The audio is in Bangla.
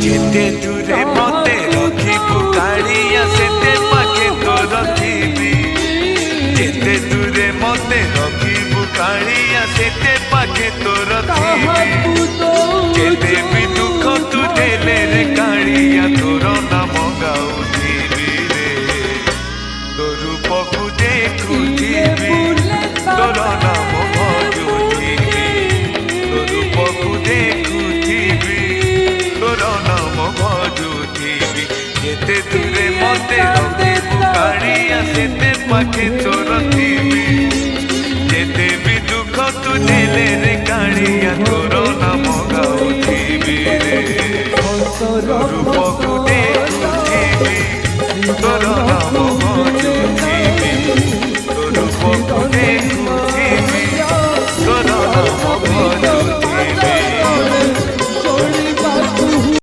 যেতে দূরে মতে রখিবু কাড়িয়া সেতে পাখে তো রখিবি যেতে দূরে মতে রখিবু কাড়িয়া সেতে পাখে তো রখিবি যেতে বি দুঃখ তু দেলে রে কাড়িয়া তোর নাম গাউথিবি রে তোর রূপকু দেখুথিবি তোর নাম ভজুথিবি তোর রূপকু দেখুথিবি তোর নাম ভজুথিবি যেতে দূরে মতে রখিবু কাড়িয়া সেতে পাখে তো রখিবি যেতে বি দুঃখ তু দেলে রে কাড়িয়া তোর নাম গাউথিবি রে রূপকু দেখুথিবি তোর